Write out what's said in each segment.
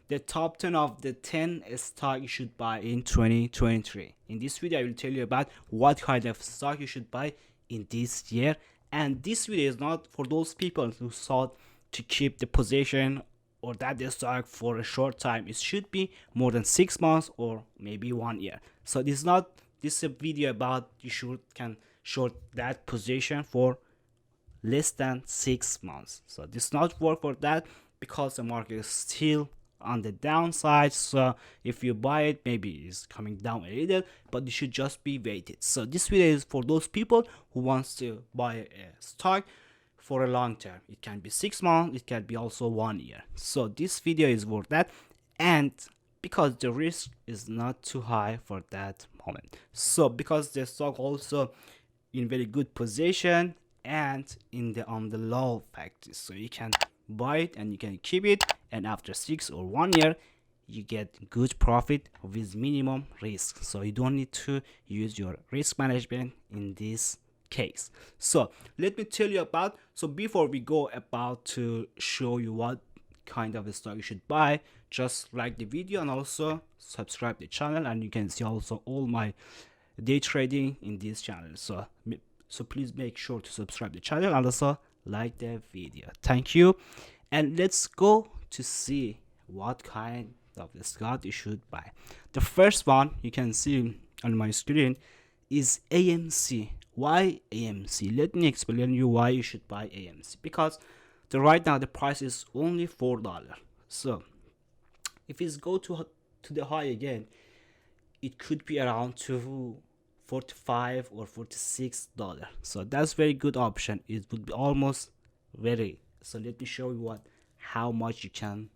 The top 10 of the 10 stock you should buy in 2023. In this video I will tell you about what kind of stock you should buy in this year, and this video is not for those people who thought to keep the position or that the stock for a short time. It should be more than 6 months or maybe 1 year. So this is a video about you can short that position for less than 6 months. So this not work for that because the market is still on the downside. So if you buy it, maybe it's coming down a little, but you should just be waited. So this video is for those people who wants to buy a stock for a long term. It can be 6 months, it can be also 1 year. So this video is for that, and because the risk is not too high for that moment. So because the stock also in very good position and in the on the low factor, so you can buy it and you can keep it, and after 6 or 1 year you get good profit with minimum risk. So you don't need to use your risk management in this case. So let me tell you about, so before we go about to show you what kind of a stock you should buy, just like the video and also subscribe the channel, and you can see also all my day trading in this channel. So please make sure to subscribe the channel and also like the video. Thank you, and let's go to see what kind of the stock you should buy. The first one you can see on my screen is AMC. Why AMC? Let me explain you why you should buy AMC. Because right now the price is only $4. So if it's go to the high again, it could be around to $45 or $46. So that's very good option. It would be almost very. So let me show you how much you can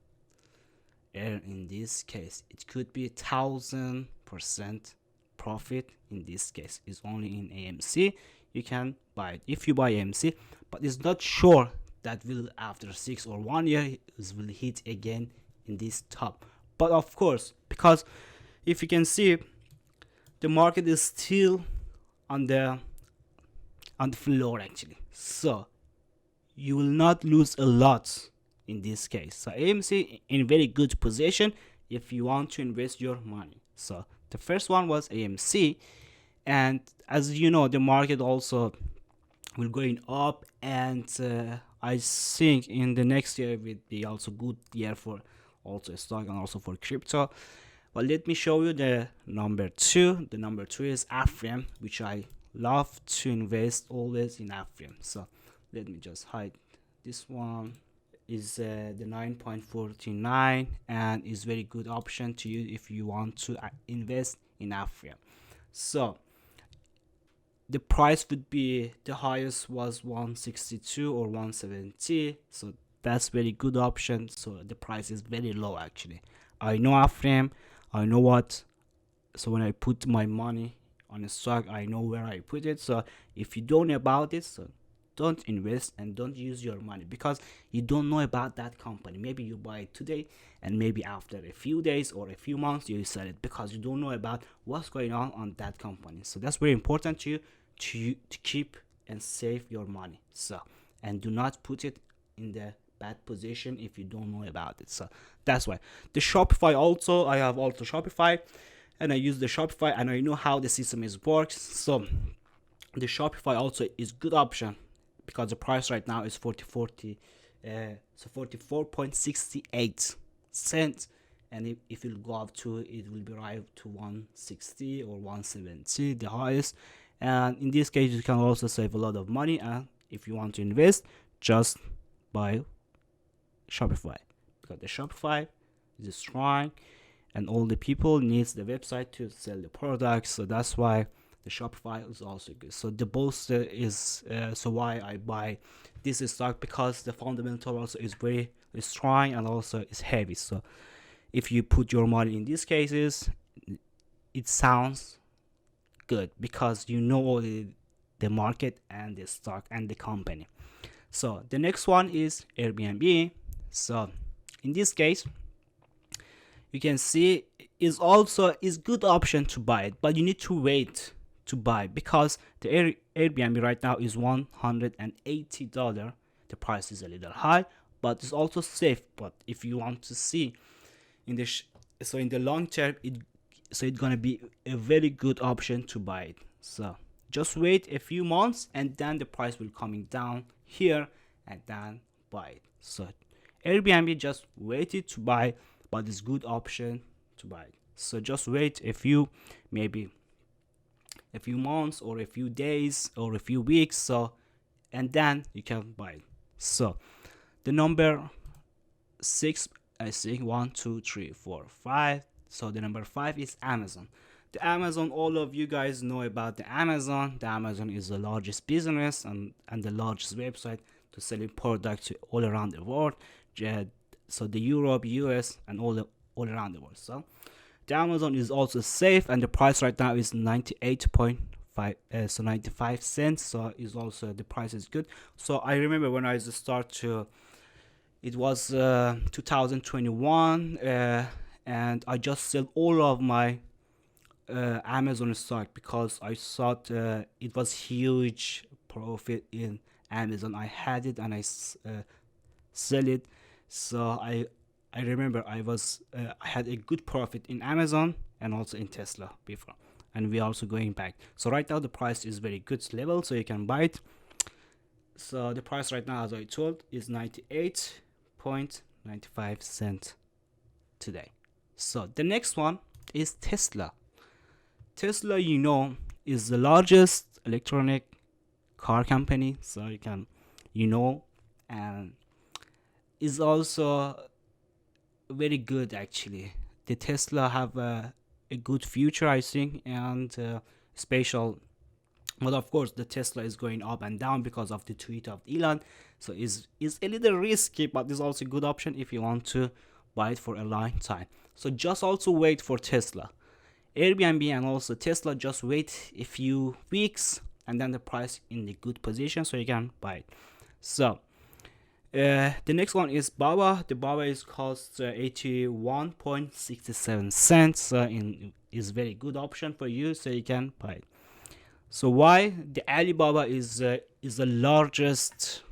earn in this case. It could be 1000% profit. In this case is only in AMC. You can buy it if you buy AMC, but it's not sure that will after 6 or 1 year it will hit again in this top. But of course, because if you can see, the market is still on the floor actually, so you will not lose a lot in this case. So AMC in very good position if you want to invest your money. So the first one was AMC, and as you know, the market also will going up, and I think in the next year will be also good year for also stock and also for crypto. But let me show you the number 2. The number 2 is Afrem, which I love to invest always in Afrem. So let me just hide this one. Is the 9.49 and is very good option to use if you want to invest in Afrem. So the price would be, the highest was 162 or 170, so that's very good option. So the price is very low actually. I know Afrem, I know what, so when I put my money on a stock, I know where I put it. So if you don't know about it, so don't invest and don't use your money, because you don't know about that company. Maybe you buy it today and maybe after a few days or a few months you sell it, because you don't know about what's going on that company. So that's very important to you to keep and save your money. So, and do not put it in the bad position if you don't know about it. So that's why the Shopify also, I have also Shopify, and I use the Shopify and I know how the system is works. So the Shopify also is good option, because the price right now is 44.68 cents, and if it will go up to, it will be arrive to 160 or 170, the highest. And in this case you can also save a lot of money, and if you want to invest, just buy Shopify, because the Shopify is strong and all the people needs the website to sell the products. So that's why the Shopify is also good. So the both is so why I buy this stock, because the fundamental also is very strong and also is heavy. So if you put your money in these cases, it sounds good because you know all the market and the stock and the company. So the next one is Airbnb. So in this case, you can see is also is good option to buy it, but you need to wait to buy, because the Airbnb right now is $180. The price is a little high, but it's also safe. But if you want to see in the so in the long term, it's gonna be a very good option to buy it. So just wait a few months and then the price will coming down here, and then buy it. So Airbnb, just waited to buy, but it's good option to buy it. So just wait maybe a few months or a few days or a few weeks, so and then you can buy it. So the number 6, I think 1 2 3 4 5. So the number 5 is Amazon. The Amazon, all of you guys know about the Amazon. The Amazon is the largest business and the largest website to selling products all around the world. So the Europe, US, and all around the world. So the Amazon is also safe, and the price right now is 98.5 so 95 cents. So is also, the price is good. So I remember when I start to, it was 2021, and I just sold all of my Amazon stock because I thought it was huge profit in Amazon. I had it and I sell it. So I remember I had a good profit in Amazon and also in Tesla before, and we also going back. So right now the price is very good level, so you can buy it. So the price right now, as I told, is 98.95 cents today. So the next one is Tesla. Tesla, is the largest electronic car company. So you can, and is also very good actually. The Tesla have a good future, I think, and special. But of course, the Tesla is going up and down because of the tweet of Elon. So is a little risky, but is also a good option if you want to buy it for a long time. So just also wait for Tesla. Airbnb and also Tesla, just wait a few weeks and then the price in the good position so you can buy it. So the next one is Baba. The Baba is cost 81.67 cents. Is very good option for you, so you can buy it. So why? The Alibaba is the largest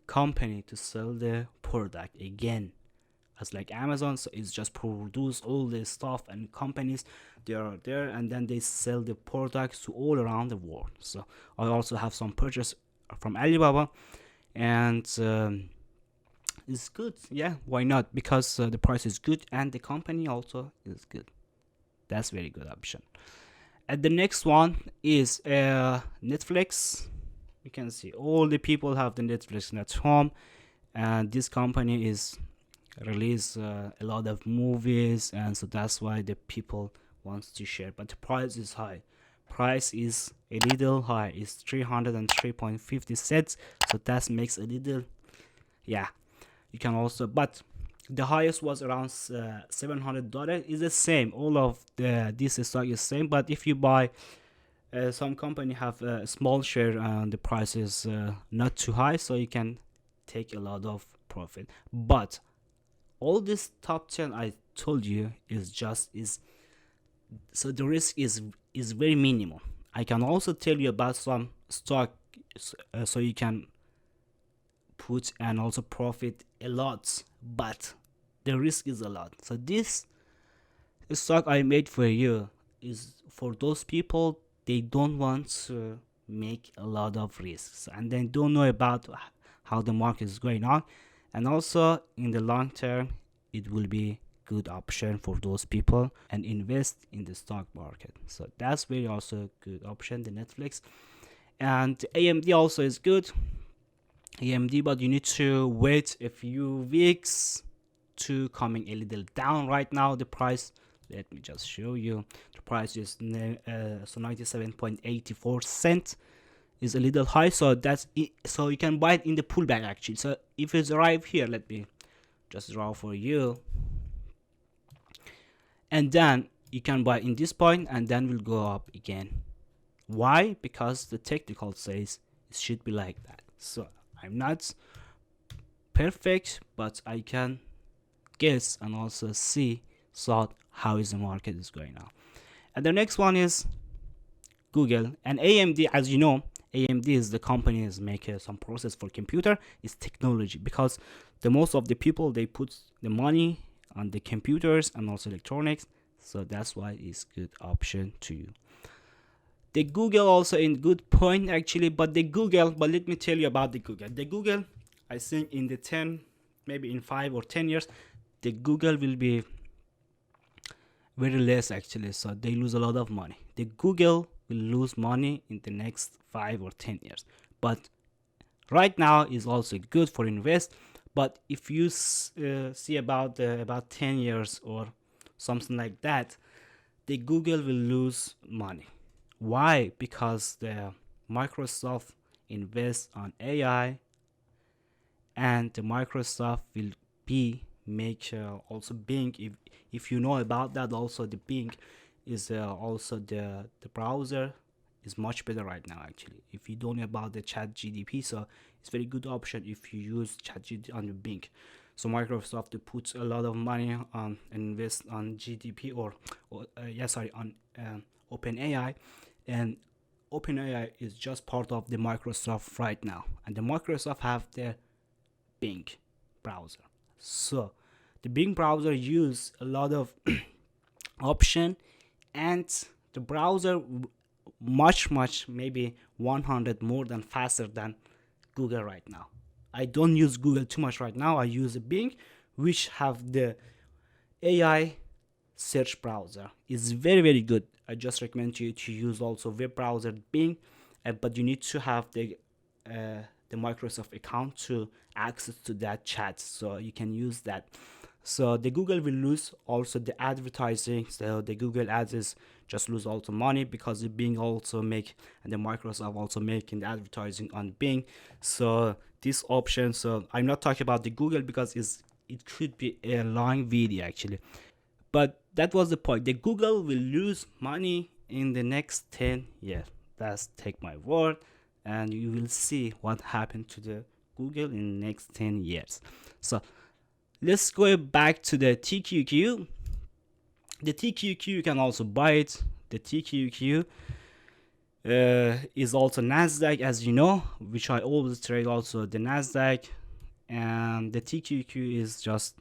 company to sell the product again, as like Amazon. So it's just produce all the stuff, and companies, they are there and then they sell the products to all around the world. So I also have some purchase from Alibaba, and it's good. Yeah, why not? Because the price is good and the company also is good. That's very good option. And the next one is Netflix. You can see all the people have the Netflix at home, and this company is release a lot of movies, and so that's why the people wants to share. But the price is high. Price is a little high. It's 303.50 cents. So that makes a little, yeah. You can also, but the highest was around $700. Is the same. All of this stock is same. But if you buy, some company have a small share and the price is not too high, so you can take a lot of profit. But all this top 10 I told you is so the risk is very minimal. I can also tell you about some stock, so you can put and also profit a lot, but the risk is a lot. So this stock I made for you is for those people, they don't want to make a lot of risks and they don't know about how the market is going on, and also in the long term it will be good option for those people and invest in the stock market. So that's very also good option, the Netflix. And AMD also is good, AMD, but you need to wait a few weeks to coming a little down. Right now the price, let me just show you, the price is 97.84 cents, is a little high, so that's it. So you can buy it in the pullback actually. So if it's arrive here, let me just draw for you, and then you can buy in this point and then will go up again. Why? Because the technical says it should be like that. So I'm not perfect, but I can guess and also see how is the market is going now. And the next one is Google. And AMD, as you know, AMD is the company is making some process for computer. It's technology, because the most of the people, they put the money on the computers and also electronics. So that's why it's good option to you. The Google also in good point actually, but let me tell you about the Google, I think in the 10, maybe in 5 or 10 years, the Google will be very less actually. So they lose a lot of money. The Google will lose money in the next 5 or 10 years. But right now is also good for invest. But if you see about 10 years or something like that, the Google will lose money. Why? Because the Microsoft invests on AI, and the Microsoft will be make also Bing. If you know about that, also the Bing is also the browser is much better right now actually. If you don't know about the Chat GDP, so it's very good option if you use Chat GDP on the Bing. So Microsoft to put a lot of money on invest on GDP on OpenAI, and OpenAI is just part of the Microsoft right now, and the Microsoft have their Bing browser. So the Bing browser use a lot of option, and the browser much maybe 100 more than faster than Google right now. I don't use Google too much right now. I use a Bing, which have the AI search browser. It's very good. I just recommend you to use also web browser Bing, but you need to have the Microsoft account to access to that chat, so you can use that. So the Google will lose also the advertising. So the Google ads is just lose also money, because the Bing also make, and the Microsoft also making the advertising on Bing. So this option, so I'm not talking about the Google because it could be a long video actually. But that was the point. The Google will lose money in the next 10 years. That's take my word, and you will see what happened to the Google in the next 10 years. So let's go back to the TQQ. The TQQ, you can also buy it. The TQQ is also Nasdaq, as you know, which I always trade also the Nasdaq, and the TQQ is just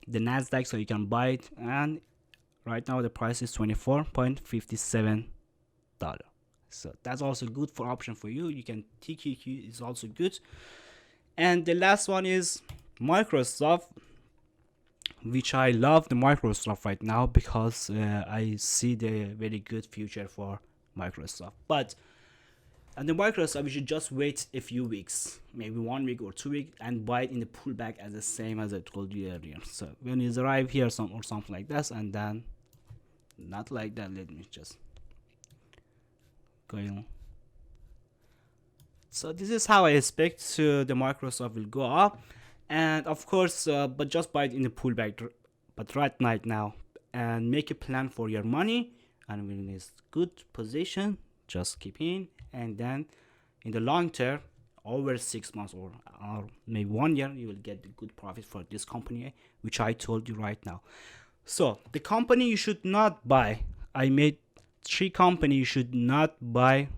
the Nasdaq, so you can buy it. And right now the price is $24.57. So that's also good for option for you. You can TQQ is also good. And the last one is Microsoft, which I love the Microsoft right now, because I see the very good future for Microsoft. But and the Microsoft, we should just wait a few weeks, maybe 1 week or 2 weeks, and buy it in the pullback as the same as I told you earlier. So when it's arrive here or something like this, and then not like that. Let me just go on. So this is how I expect the Microsoft will go up, and of course, but just buy it in the pullback, but right now, and make a plan for your money, and when it's good position, just keep in, and then in the long term, over 6 months or maybe 1 year, you will get the good profit for this company, which I told you right now. So the company you should not buy, I made 3 companies you should not buy,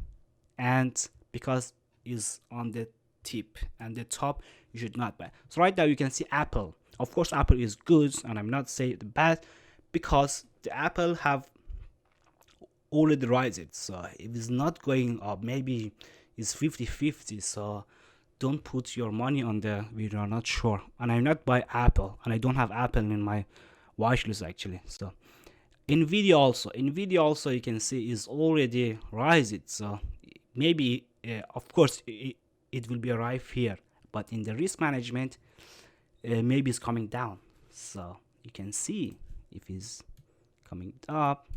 and because is on the tip and the top, you should not buy. So right now you can see Apple. Of course Apple is good, and I'm not saying bad, because the Apple have already rise it. So if it's not going up, maybe it's 50-50. So don't put your money on the we are not sure. And I'm not buy Apple, and I don't have Apple in my watch list actually. So Nvidia also you can see is already rise it. So maybe of course it will be arrive here, but in the risk management, maybe it's coming down. So you can see if it's coming up,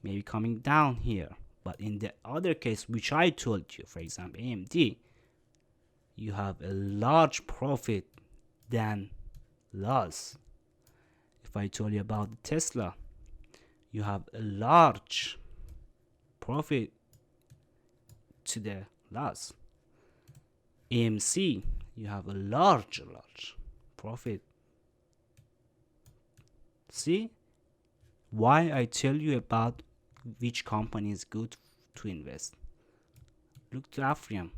maybe coming down here. But in the other case, which I told you, for example AMD, you have a large profit than loss. If I told you about the Tesla, you have a large profit to the loss. AMC, you have a large profit. See why I tell you about which company is good to invest. Look to Afrium.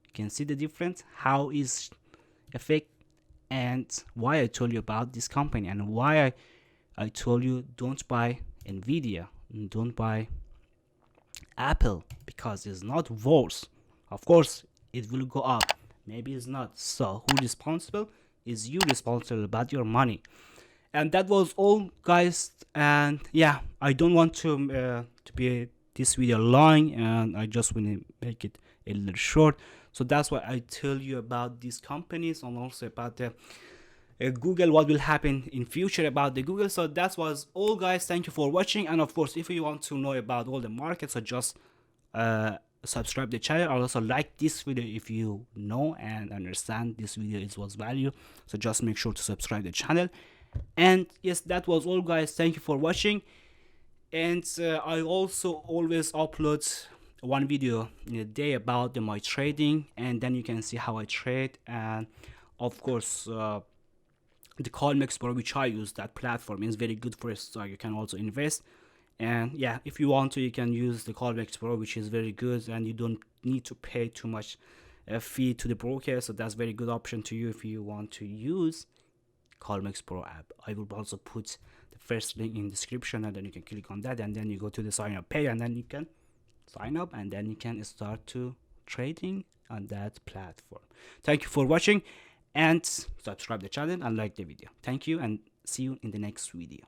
You can see the difference, how is effect, and why I told you about this company, and why I told you don't buy Nvidia and don't buy Apple, because it's not worse. Of course it will go up, maybe it's not. So who responsible? Is you responsible about your money. And that was all, guys. And yeah, I don't want to be this video long, and I just want to make it a little short. So that's why I tell you about these companies, and also about the Google, what will happen in future about the Google. So that was all, guys. Thank you for watching. And of course, if you want to know about all the markets, so just subscribe the channel, and also like this video if you know and understand this video is was value. So just make sure to subscribe the channel. And yes, that was all, guys. Thank you for watching. And I also always upload one video in a day about my trading, and then you can see how I trade. And of course the Colmex Pro, which I use, that platform is very good for us, so you can also invest. And yeah, if you want to, you can use the Colmex Pro, which is very good, and you don't need to pay too much fee to the broker. So that's very good option to you if you want to use Colmex Pro app. I will also put the first link in description, and then you can click on that, and then you go to the sign up page, and then you can sign up, and then you can start to trading on that platform. Thank you for watching, and subscribe the channel and like the video. Thank you, and see you in the next video.